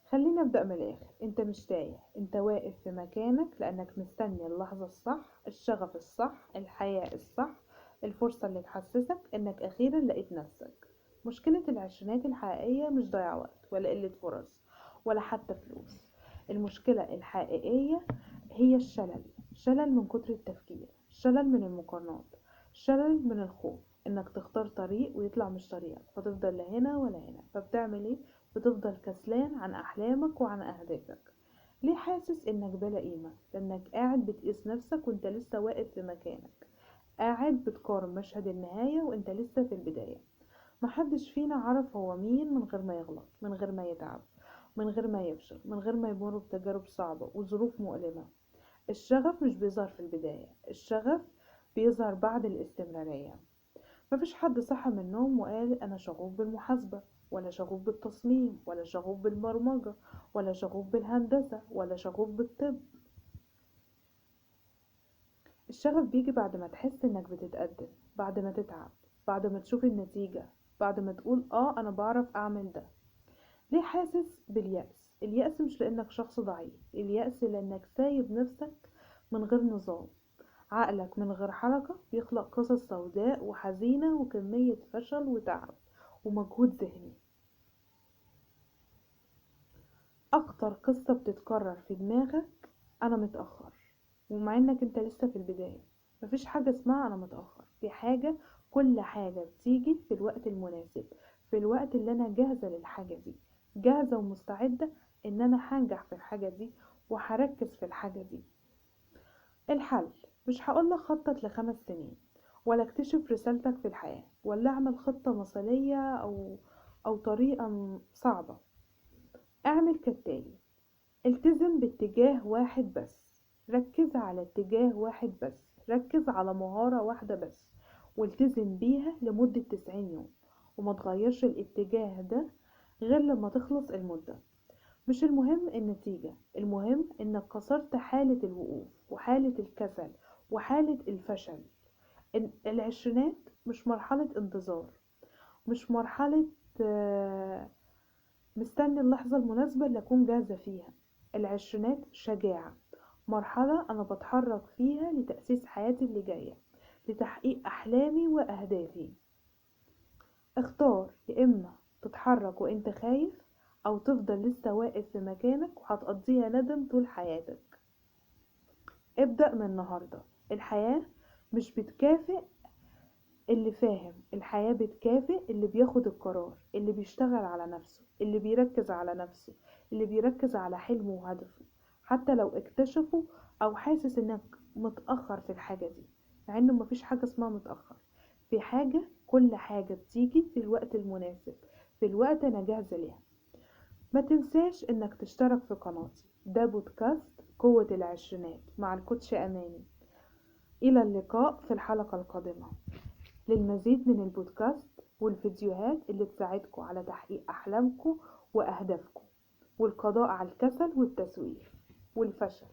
خلينا نبدأ من الآخر. انت مش تايه، انت واقف في مكانك لأنك مستني اللحظة الصح، الشغف الصح، الحياة الصح، الفرصة اللي تحسسك انك أخيرا لقيت نفسك. مشكلة العشرينات الحقيقية مش ضياع وقت ولا قلة فرص ولا حتى فلوس. المشكلة الحقيقية هي الشلل. شلل من كتر التفكير، شلل من المقارنات، شلل من الخوف انك تختار طريق ويطلع مش طريقك، فتفضل لا هنا ولا هنا. فبتعمل ايه؟ بتفضل كسلان عن أحلامك وعن أهدافك. ليه حاسس إنك بلا قيمة؟ لأنك قاعد بتقيس نفسك وإنت لسه واقف في مكانك، قاعد بتقارن مشهد النهاية وإنت لسه في البداية. محدش فينا عرف هو مين من غير ما يغلط، من غير ما يتعب، من غير ما يفشل، من غير ما يمر بتجارب صعبة وظروف مؤلمة. الشغف مش بيظهر في البداية، الشغف بيظهر بعد الاستمرارية. مفيش حد صحى من النوم وقال أنا شغوف بالمحاسبة، ولا شغوف بالتصميم، ولا شغوف بالبرمجة، ولا شغوف بالهندسة، ولا شغوف بالطب. الشغف بيجي بعد ما تحس إنك بتتقدم، بعد ما تتعب، بعد ما تشوف النتيجة، بعد ما تقول أنا بعرف أعمل ده. ليه حاسس باليأس؟ اليأس مش لأنك شخص ضعيف، اليأس لأنك سايب نفسك من غير نظام. عقلك من غير حركة بيخلق قصص سوداء وحزينة وكمية فشل وتعب ومجهود ذهني. اكتر قصة بتتكرر في دماغك انا متأخر، ومع انك انت لسه في البداية. مفيش حاجة اسمها انا متأخر، في حاجة، كل حاجة بتيجي في الوقت المناسب، في الوقت اللي انا جاهزة للحاجة دي، جاهزة ومستعدة ان انا هنجح في الحاجة دي وهركز في الحاجة دي. الحل، مش هقولك خطط ل5 سنين، ولا اكتشف رسالتك في الحياة، ولا اعمل خطة مثالية او طريقة صعبة. اعمل كالتالي: التزم باتجاه واحد بس، ركز على اتجاه واحد بس، ركز على مهارة واحدة بس، والتزم بيها لمدة 90 يوم، وما تغيرش الاتجاه ده غير لما تخلص المدة. مش المهم النتيجة، المهم انك كسرت حالة الوقوف وحالة الكسل وحالة الفشل. العشرينات مش مرحلة انتظار، مش مرحلة آه، مستني اللحظة المناسبة اللي أكون جاهزة فيها. العشرينات شجاعة، مرحلة أنا بتحرك فيها لتأسيس حياتي اللي جاية، لتحقيق أحلامي وأهدافي. اختار، يا إما تتحرك وإنت خايف، أو تفضل لسه واقف في مكانك وهتقضيها ندم طول حياتك. ابدأ من النهاردة. الحياة مش بتكافئ اللي فاهم، الحياة بتكافئ اللي بياخد القرار، اللي بيشتغل على نفسه، اللي بيركز على نفسه، اللي بيركز على حلمه وهدفه، حتى لو اكتشفه او حاسس انك متأخر في الحاجة دي. مع انه مفيش حاجة اسمها متأخر، في حاجة، كل حاجة بتيجي في الوقت المناسب، في الوقت انا جاهزة ليها. ما تنساش انك تشترك في قناتي. ده بودكاست قوة العشرينات مع الكوتش اماني. الى اللقاء في الحلقة القادمة للمزيد من البودكاست والفيديوهات اللي تساعدكم على تحقيق أحلامكم وأهدافكم، والقضاء على الكسل والتسويف والفشل.